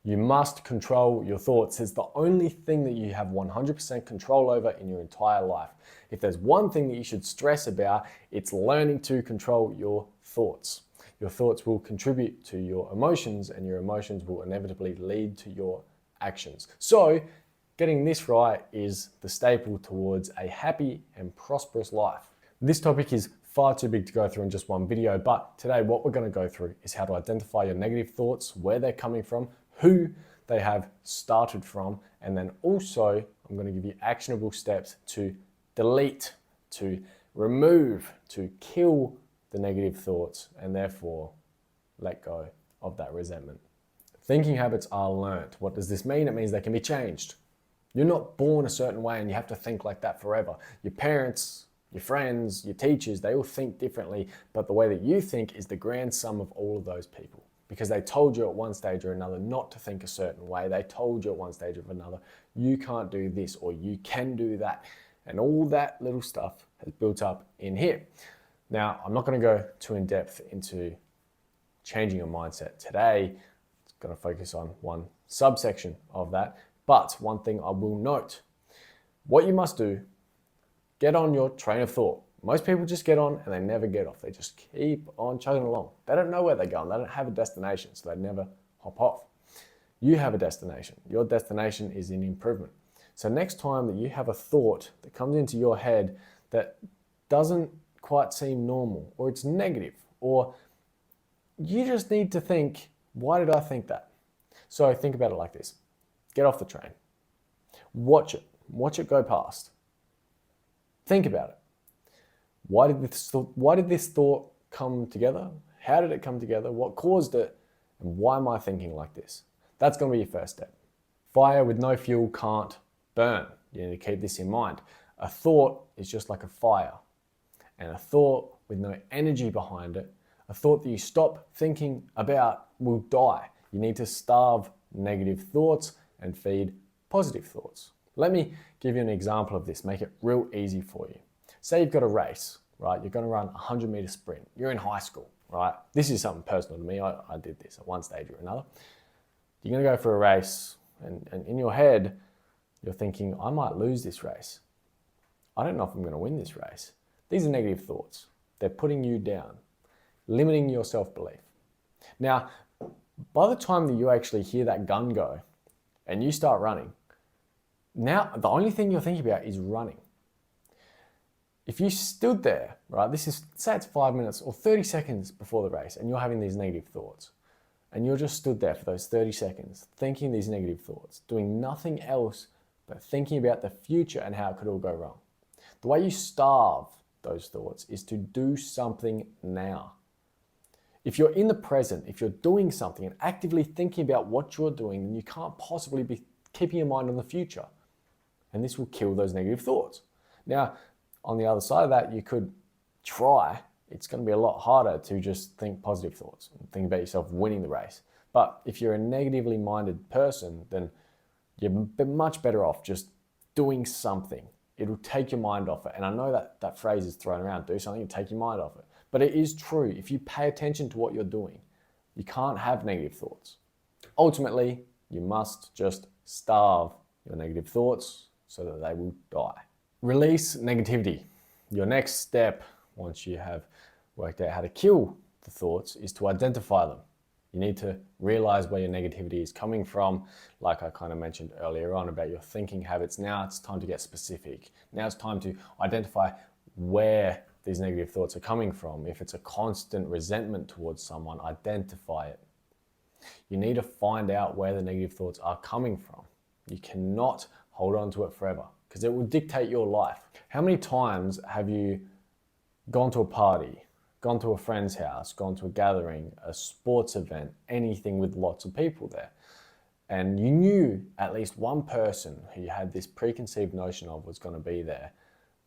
You must control your thoughts. It's the only thing that you have 100% control over in your entire life. If there's one thing that you should stress about, it's learning to control your thoughts. Your thoughts will contribute to your emotions, and your emotions will inevitably lead to your actions. So, getting this right is the staple towards a happy and prosperous life. This topic is far too big to go through in just one video, but today what we're going to go through is how to identify your negative thoughts, where they're coming from, who they have started from, and then also I'm going to give you actionable steps to delete, to remove, to kill the negative thoughts, and therefore let go of that resentment. Thinking habits are learned. What does this mean? It means they can be changed. You're not born a certain way and you have to think like that forever. Your parents, your friends, your teachers, they all think differently, but the way that you think is the grand sum of all of those people. Because they told you at one stage or another not to think a certain way. They told you at one stage or another, you can't do this or you can do that. And all that little stuff has built up in here. Now, I'm not going to go too in depth into changing your mindset today. It's going to focus on one subsection of that. But one thing I will note, what you must do, get on your train of thought. Most people just get on and they never get off. They just keep on chugging along. They don't know where they're going. They don't have a destination, so they never hop off. You have a destination. Your destination is in improvement. So next time that you have a thought that comes into your head that doesn't quite seem normal, or it's negative, or you just need to think, why did I think that? So think about it like this. Get off the train. Watch it. Watch it go past. Think about it. Why did this thought come together? How did it come together? What caused it? And why am I thinking like this? That's going to be your first step. Fire with no fuel can't burn. You need to keep this in mind. A thought is just like a fire. And a thought with no energy behind it, a thought that you stop thinking about will die. You need to starve negative thoughts and feed positive thoughts. Let me give you an example of this, make it real easy for you. Say you've got a race, right? You're going to run a 100-meter sprint. You're in high school, right? This is something personal to me. I did this at one stage or another. You're going to go for a race, and in your head, you're thinking, I might lose this race. I don't know if I'm going to win this race. These are negative thoughts. They're putting you down, limiting your self-belief. Now, by the time that you actually hear that gun go and you start running, now the only thing you're thinking about is running. If you stood there, right, say it's 5 minutes or 30 seconds before the race and you're having these negative thoughts and you're just stood there for those 30 seconds thinking these negative thoughts, doing nothing else but thinking about the future and how it could all go wrong. The way you starve those thoughts is to do something now. If you're in the present, if you're doing something and actively thinking about what you're doing, then you can't possibly be keeping your mind on the future. And this will kill those negative thoughts. Now, on the other side of that, you could try. It's going to be a lot harder to just think positive thoughts and think about yourself winning the race. But if you're a negatively minded person, then you're much better off just doing something. It'll take your mind off it. And I know that phrase is thrown around, do something and take your mind off it. But it is true. If you pay attention to what you're doing, you can't have negative thoughts. Ultimately, you must just starve your negative thoughts so that they will die. Release negativity. Your next step, once you have worked out how to kill the thoughts, is to identify them. You need to realize where your negativity is coming from, like I kind of mentioned earlier on about your thinking habits. Now it's time to get specific. Now it's time to identify where these negative thoughts are coming from. If it's a constant resentment towards someone, identify it. You need to find out where the negative thoughts are coming from. You cannot hold on to it forever because it will dictate your life. How many times have you gone to a party, gone to a friend's house, gone to a gathering, a sports event, anything with lots of people there, and you knew at least one person who you had this preconceived notion of was going to be there?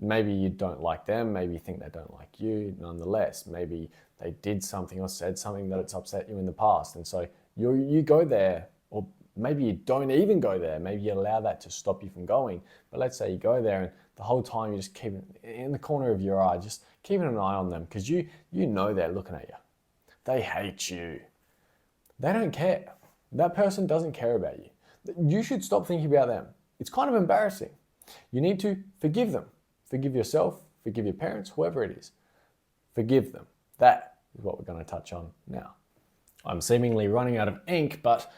Maybe you don't like them, maybe you think they don't like you nonetheless. Maybe they did something or said something that it's upset you in the past. And so you go there, or maybe you don't even go there. Maybe you allow that to stop you from going. But let's say you go there and the whole time you just keep it in the corner of your eye, just keeping an eye on them because you know they're looking at you. They hate you. They don't care. That person doesn't care about you. You should stop thinking about them. It's kind of embarrassing. You need to forgive them. Forgive yourself, forgive your parents, whoever it is. Forgive them. That is what we're going to touch on now. I'm seemingly running out of ink, but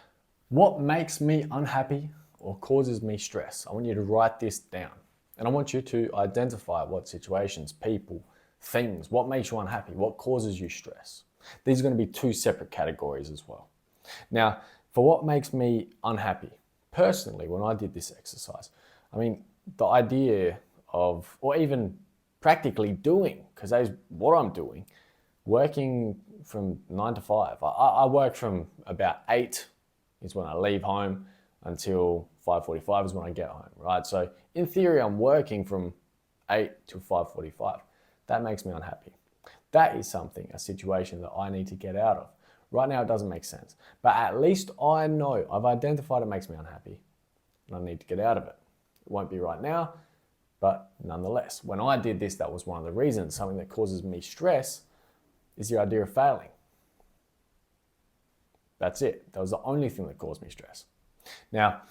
what makes me unhappy or causes me stress? I want you to write this down. And I want you to identify what situations, people, things, what makes you unhappy, what causes you stress. These are going to be two separate categories as well. Now, for what makes me unhappy, personally, when I did this exercise, I mean, the idea of, or even practically doing, because that is what I'm doing, working from 9 to 5. I work from about 8 is when I leave home until 5:45 is when I get home, right? So in theory, I'm working from 8 to 5:45. That makes me unhappy. That is something, a situation that I need to get out of. Right now, it doesn't make sense. But at least I know, I've identified it makes me unhappy, and I need to get out of it. It won't be right now, but nonetheless, when I did this, that was one of the reasons. Something that causes me stress is the idea of failing. That's it. That was the only thing that caused me stress. Now,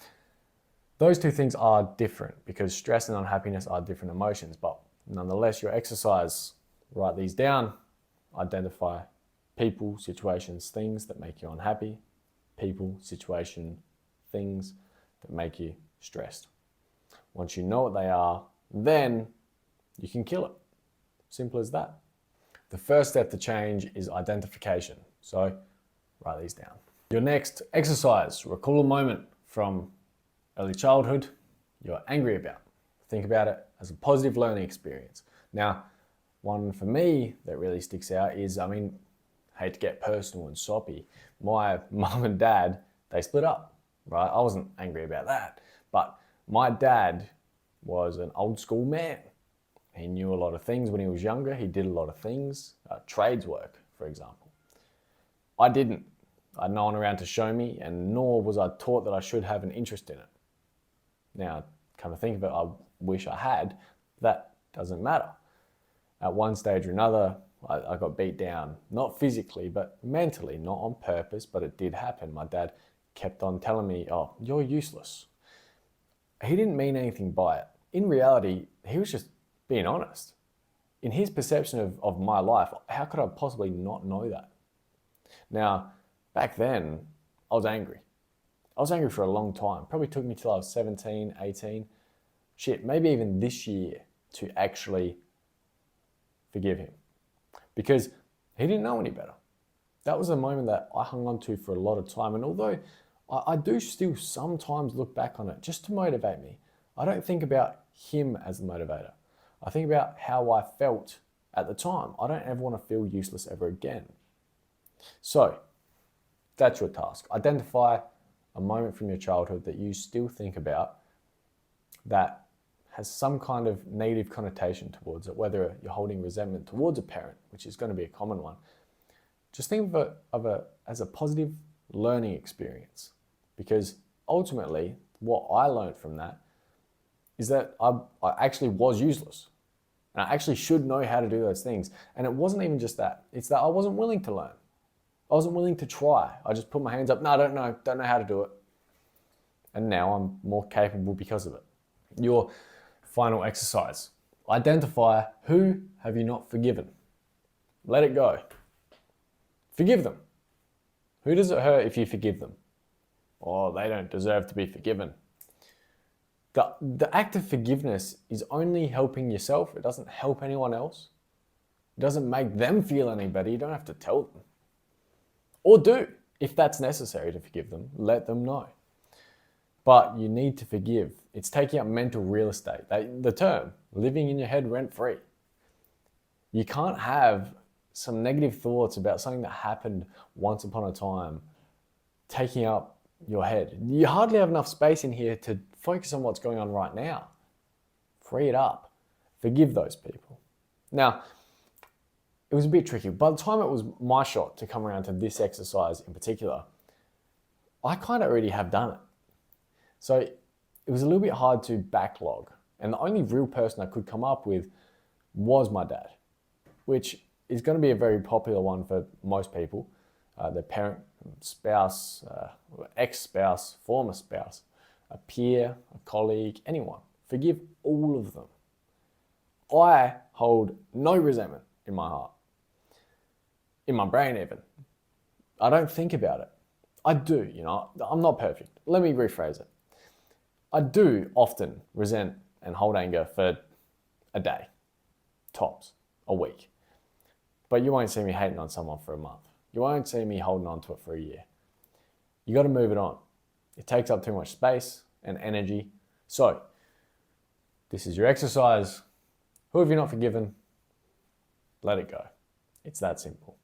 those two things are different because stress and unhappiness are different emotions, but nonetheless, your exercise, write these down, identify people, situations, things that make you unhappy, people, situation, things that make you stressed. Once you know what they are, then you can kill it. Simple as that. The first step to change is identification. So write these down. Your next exercise, recall a moment from early childhood you're angry about. Think about it as a positive learning experience. Now, one for me that really sticks out is, I hate to get personal and soppy. My mum and dad, they split up, right? I wasn't angry about that, but my dad was an old school man. He knew a lot of things when he was younger. He did a lot of things, trades work, for example. I didn't. I had no one around to show me, and nor was I taught that I should have an interest in it. Now, come to think of it, I wish I had. That doesn't matter. At one stage or another, I got beat down, not physically, but mentally, not on purpose, but it did happen. My dad kept on telling me, oh, you're useless. He didn't mean anything by it. In reality, he was just being honest. In his perception of my life, how could I possibly not know that? Now, back then, I was angry. I was angry for a long time. Probably took me till I was 17, 18. Shit, maybe even this year to actually forgive him. Because he didn't know any better. That was a moment that I hung on to for a lot of time. And although I do still sometimes look back on it just to motivate me, I don't think about him as the motivator. I think about how I felt at the time. I don't ever want to feel useless ever again. So that's your task. Identify a moment from your childhood that you still think about that has some kind of negative connotation towards it, whether you're holding resentment towards a parent, which is going to be a common one. Just think of it as a positive learning experience, because ultimately what I learned from that is that I actually was useless, and I actually should know how to do those things. And it wasn't even just that. It's that I wasn't willing to learn. I wasn't willing to try. I just put my hands up. No, I don't know how to do it. And now I'm more capable because of it. Your final exercise. Identify who have you not forgiven. Let it go. Forgive them. Who does it hurt if you forgive them? Oh, they don't deserve to be forgiven. The act of forgiveness is only helping yourself. It doesn't help anyone else. It doesn't make them feel any better. You don't have to tell them. Or do, if that's necessary to forgive them, let them know. But you need to forgive. It's taking up mental real estate. The term, living in your head rent-free. You can't have some negative thoughts about something that happened once upon a time taking up your head. You hardly have enough space in here to focus on what's going on right now. Free it up. Forgive those people. Now, it was a bit tricky. By the time it was my shot to come around to this exercise in particular, I kind of already have done it. So it was a little bit hard to backlog. And the only real person I could come up with was my dad, which is going to be a very popular one for most people. Their parent spouse, ex-spouse, former spouse, a peer, a colleague, anyone. Forgive all of them. I hold no resentment in my heart, in my brain even. I don't think about it. I do, I'm not perfect. Let me rephrase it. I do often resent and hold anger for a day, tops, a week. But you won't see me hating on someone for a month. You won't see me holding on to it for a year. You got to move it on. It takes up too much space and energy. So, this is your exercise. Who have you not forgiven? Let it go. It's that simple.